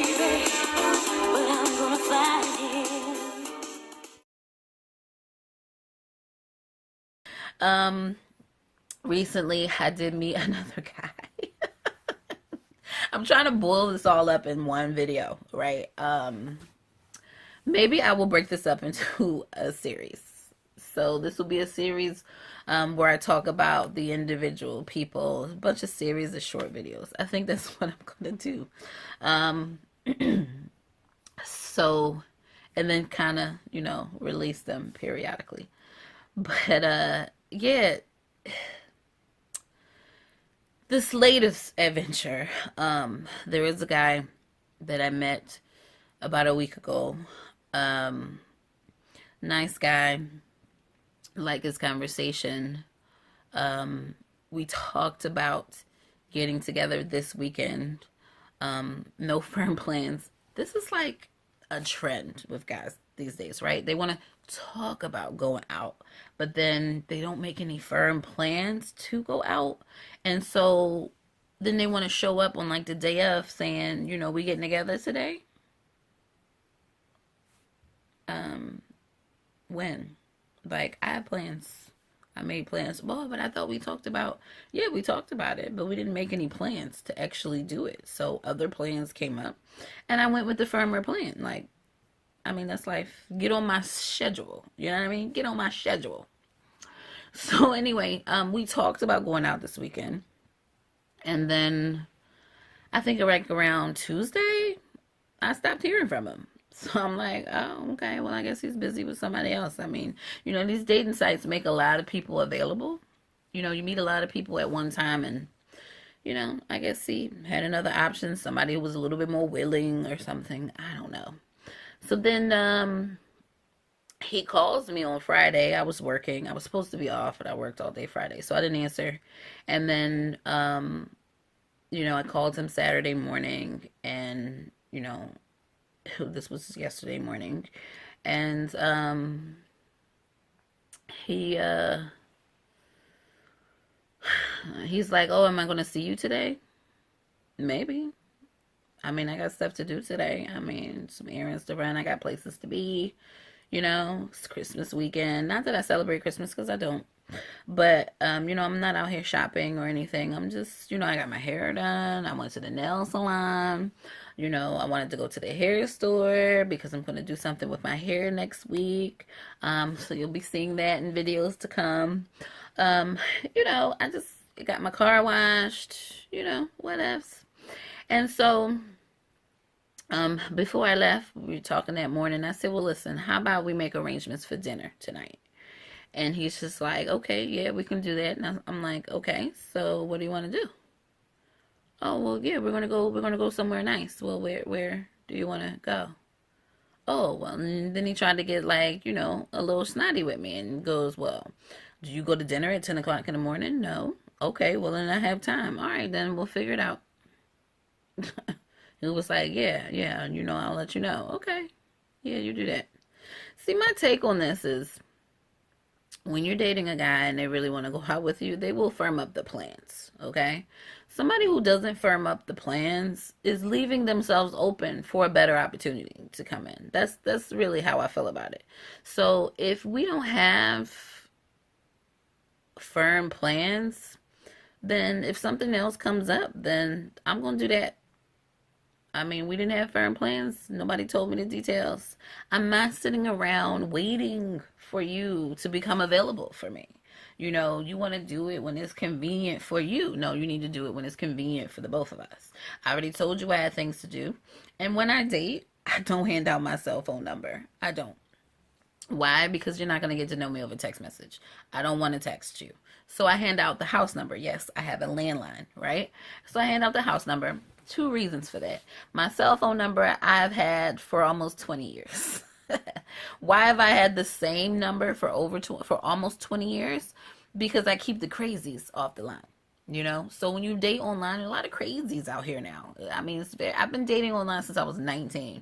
baby, but I'm gonna find him. Recently I did meet another guy. I'm trying to boil this all up in one video, right? Maybe I will break this up into a series. So this will be a series where I talk about the individual people, a bunch of series of short videos. I think that's what I'm gonna do. Um, so, and then kind of, release them periodically. But yeah, this latest adventure, there is a guy that I met about a week ago. Um, Nice guy, like his conversation. We talked about getting together this weekend. No firm plans. This is like a trend with guys these days, right? They want to talk about going out, but then they don't make any firm plans to go out. And so then they want to show up on like the day of saying, we getting together today. Um, when? Like, I had plans. I made plans. Well, but I thought we talked about, yeah, we talked about it, but we didn't make any plans to actually do it. So other plans came up and I went with the firmer plan. Like, I mean, that's life. Get on my schedule. You know what I mean? Get on my schedule. So anyway, we talked about going out this weekend. And then I think like around Tuesday, I stopped hearing from him. So I'm like, oh, okay, well, I guess he's busy with somebody else. I mean, these dating sites make a lot of people available. You meet a lot of people at one time, and, I guess he had another option, somebody who was a little bit more willing or something. I don't know. So then he calls me on Friday. I was working. I was supposed to be off, but I worked all day Friday, so I didn't answer. And then, I called him Saturday morning, and, this was yesterday morning, and he he's like, oh, am I gonna see you today? Maybe. I mean, I got stuff to do today. I mean, some errands to run. I got places to be. It's Christmas weekend. Not that I celebrate Christmas, because I don't. But, I'm not out here shopping or anything. I'm just, I got my hair done. I went to the nail salon. I wanted to go to the hair store because I'm going to do something with my hair next week. So you'll be seeing that in videos to come. I just got my car washed, what else? And so, before I left, we were talking that morning. I said, well, listen, how about we make arrangements for dinner tonight? And he's just like, okay, yeah, we can do that. And I'm like, okay, so what do you want to do? Oh, well, yeah, we're gonna go somewhere nice. Well, where do you want to go? Oh, well, and then he tried to get like, a little snotty with me and goes, well, do you go to dinner at 10 o'clock in the morning? No. Okay, well, then I have time. All right, then we'll figure it out. He was like, yeah, I'll let you know. Okay, yeah, you do that. See, my take on this is, when you're dating a guy and they really want to go out with you, they will firm up the plans, okay? Somebody who doesn't firm up the plans is leaving themselves open for a better opportunity to come in. That's really how I feel about it. So if we don't have firm plans, then if something else comes up, then I'm going to do that. I mean, we didn't have firm plans. Nobody told me the details. I'm not sitting around waiting for you to become available for me. You want to do it when it's convenient for you. No, you need to do it when it's convenient for the both of us. I already told you I had things to do. And when I date, I don't hand out my cell phone number. I don't. Why? Because you're not going to get to know me over text message. I don't want to text you. So I hand out the house number. Yes, I have a landline, right? So I hand out the house number. Two reasons for that. My cell phone number I've had for almost 20 years. Why have I had the same number for almost 20 years? Because I keep the crazies off the line. So when you date online, there's a lot of crazies out here now. I mean, I've been dating online since I was 19.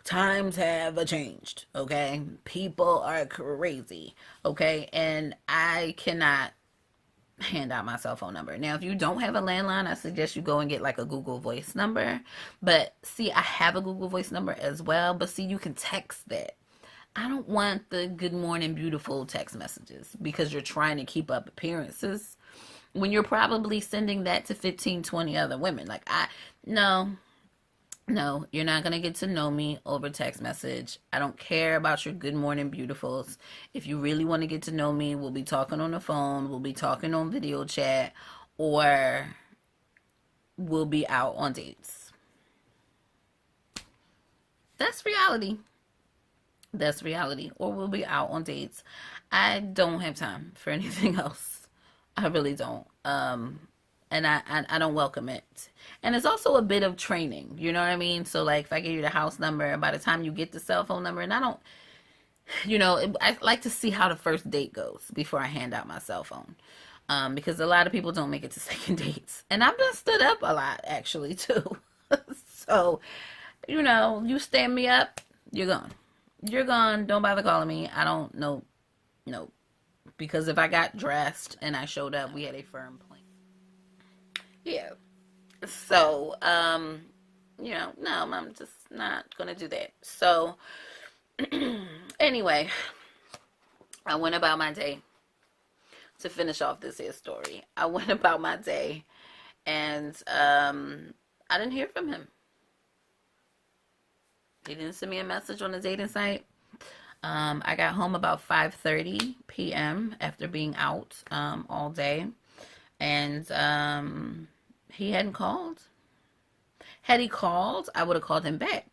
Times have changed, okay? People are crazy, okay? And I cannot hand out my cell phone number. Now, if you don't have a landline, I suggest you go and get like a Google Voice number. But see, I have a Google Voice number as well. But see, you can text that. I don't want the good morning beautiful text messages because you're trying to keep up appearances when you're probably sending that to 15, 20 other women. Like, no, no, you're not going to get to know me over text message. I don't care about your good morning beautifuls. If you really want to get to know me, we'll be talking on the phone, we'll be talking on video chat, or we'll be out on dates. That's reality. That's reality. Or we'll be out on dates. I don't have time for anything else. I really don't. And I don't welcome it. And it's also a bit of training, you know what I mean? So like if I give you the house number, and by the time you get the cell phone number, and I don't, I like to see how the first date goes before I hand out my cell phone. Because a lot of people don't make it to second dates. And I've been stood up a lot actually too. So, you stand me up, you're gone. You're gone. Don't bother calling me. I don't know. No. Because if I got dressed and I showed up, we had a firm plan. Yeah. So, no, I'm just not gonna do that. So, anyway, I went about my day to finish off this here story. I went about my day, and I didn't hear from him. He didn't send me a message on the dating site. I got home about 5:30 p.m. after being out all day, and he hadn't called. Had he called, I would have called him back,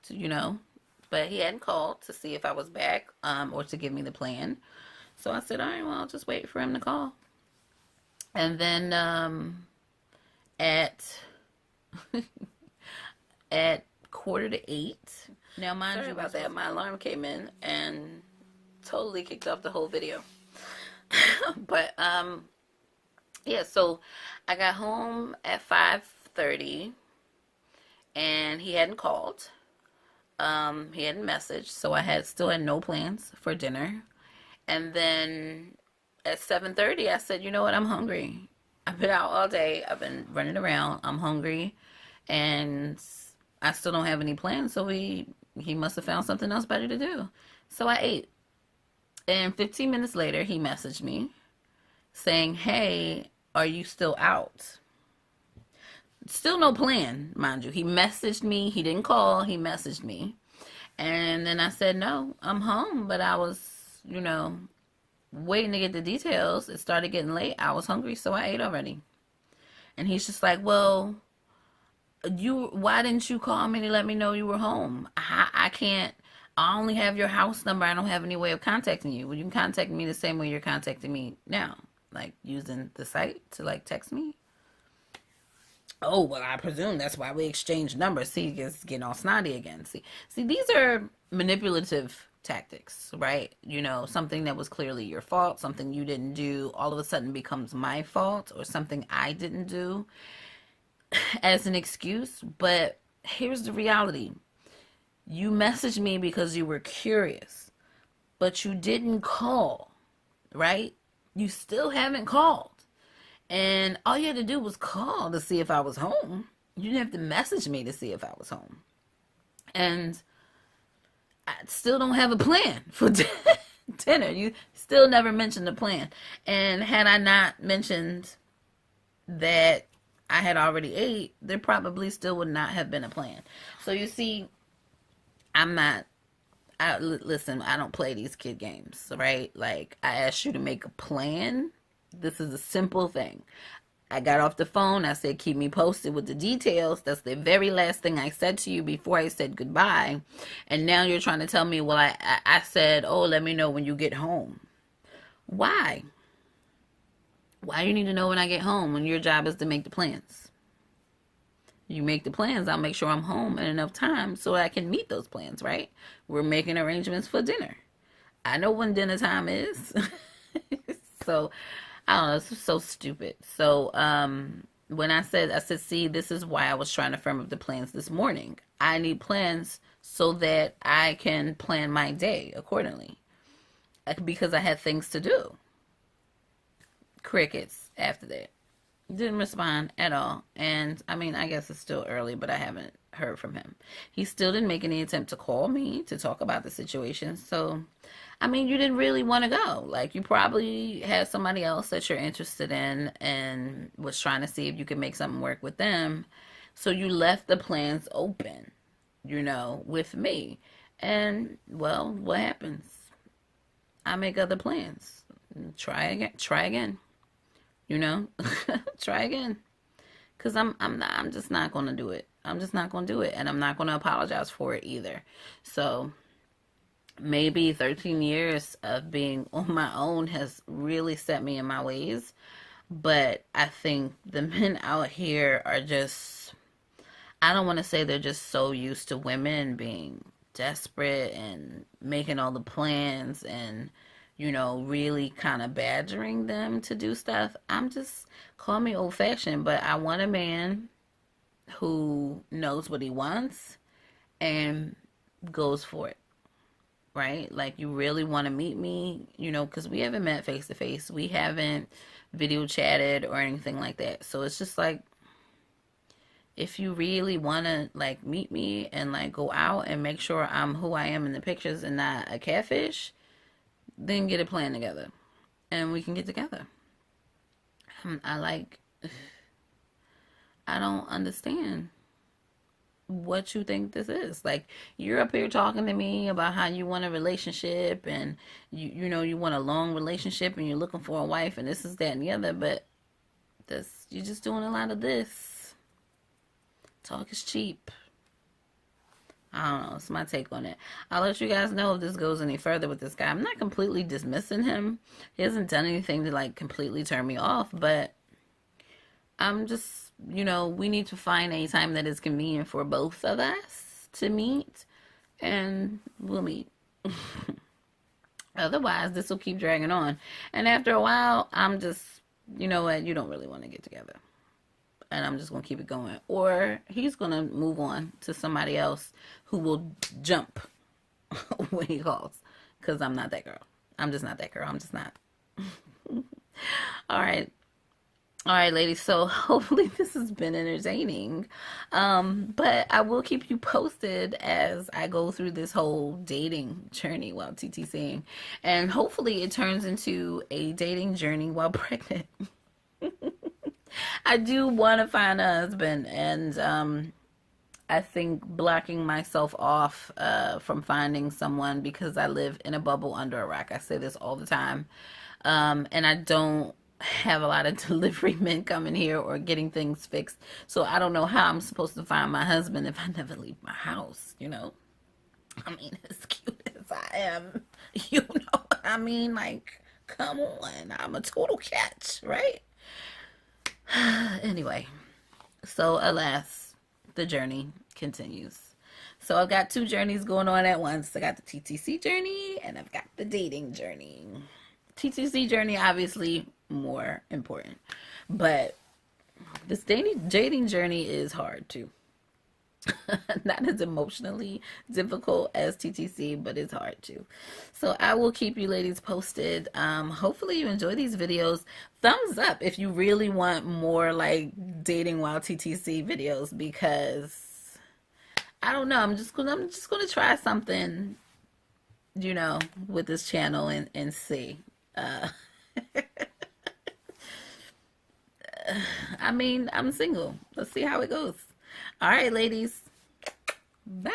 but he hadn't called to see if I was back or to give me the plan. So I said, all right, well, I'll just wait for him to call. And then at 7:45. Now, mind you about that, my alarm came in and totally kicked off the whole video. But, yeah, so I got home at 5:30, and he hadn't called. He hadn't messaged, so I still had no plans for dinner. And then at 7:30, I said, you know what, I'm hungry. I've been out all day. I've been running around. I'm hungry, and I still don't have any plans, so he must have found something else better to do. So I ate. And 15 minutes later, he messaged me saying, hey, are you still out? Still no plan, mind you. He messaged me. He didn't call. He messaged me. And then I said, no, I'm home. But I was, waiting to get the details. It started getting late. I was hungry, so I ate already. And he's just like, well, why didn't you call me to let me know you were home? I can't. I only have your house number. I don't have any way of contacting you. Well, you can contact me the same way you're contacting me now, like using the site to like text me. Oh, well, I presume that's why we exchanged numbers. See, it's getting all snotty again. See, these are manipulative tactics, right? Something that was clearly your fault, something you didn't do, all of a sudden becomes my fault, or something I didn't do as an excuse. But here's the reality. You messaged me because you were curious, but you didn't call, right? You still haven't called. And all you had to do was call to see if I was home. You didn't have to message me to see if I was home. And I still don't have a plan for dinner. You still never mentioned a plan. And had I not mentioned that I had already ate, there probably still would not have been a plan. So you see, listen, I don't play these kid games, right? Like, I asked you to make a plan. This is a simple thing. I got off the phone. I said, keep me posted with the details. That's the very last thing I said to you before I said goodbye. And now you're trying to tell me, well, I said, oh, let me know when you get home. Why? Why do you need to know when I get home when your job is to make the plans? You make the plans, I'll make sure I'm home in enough time so I can meet those plans, right? We're making arrangements for dinner. I know when dinner time is. So, I don't know, it's so stupid. So, when I said, see, this is why I was trying to firm up the plans this morning. I need plans so that I can plan my day accordingly. Because I had things to do. Crickets. after that. Didn't respond at all. And I mean, I guess it's still early, but I haven't heard from him. He still didn't make any attempt to call me to talk about the situation. So, I mean, you didn't really want to go. Like, you probably had somebody else that you're interested in and was trying to see if you could make something work with them. So, you left the plans open, with me. And, well, what happens? I make other plans. Try again. Try again. You know, try again. Cause I'm just not gonna do it. I'm just not gonna do it, and I'm not gonna apologize for it either. So maybe 13 years of being on my own has really set me in my ways. But I think the men out here are just, I don't want to say they're just so used to women being desperate and making all the plans and, really kind of badgering them to do stuff. I'm just, call me old fashioned, but I want a man who knows what he wants and goes for it, right? Like, you really want to meet me, because we haven't met face to face. We haven't video chatted or anything like that. So it's just like, if you really want to like meet me and like go out and make sure I'm who I am in the pictures and not a catfish, then get a plan together and we can get together. I like, I don't understand what you think this is. Like, you're up here talking to me about how you want a relationship and you want a long relationship and you're looking for a wife and this is that and the other, but you're just doing a lot of this. Talk is cheap. I don't know. It's my take on it. I'll let you guys know if this goes any further with this guy. I'm not completely dismissing him. He hasn't done anything to like completely turn me off, but I'm just, we need to find a time that is convenient for both of us to meet, and we'll meet. Otherwise, this will keep dragging on. And after a while, I'm just, you know what, you don't really want to get together. And I'm just going to keep it going. Or he's going to move on to somebody else who will jump when he calls. Because I'm not that girl. I'm just not that girl. I'm just not. All right. All right, ladies. So hopefully this has been entertaining. But I will keep you posted as I go through this whole dating journey while TTCing. And hopefully it turns into a dating journey while pregnant. I do want to find a husband, and I think blocking myself off from finding someone because I live in a bubble under a rock. I say this all the time. And I don't have a lot of delivery men coming here or getting things fixed. So I don't know how I'm supposed to find my husband if I never leave my house, I mean, as cute as I am, I mean, like, come on. I'm a total catch, right? Anyway, so alas, the journey continues. So I've got two journeys going on at once. I got the TTC journey and I've got the dating journey. TTC journey, obviously more important, but this dating journey is hard too. Not as emotionally difficult as TTC, but it's hard too. So I will keep you ladies posted. Hopefully you enjoy these videos. Thumbs up if you really want more like dating while TTC videos, because I don't know. I'm just gonna try something, with this channel and see. I mean, I'm single. Let's see how it goes. All right, ladies. Bye.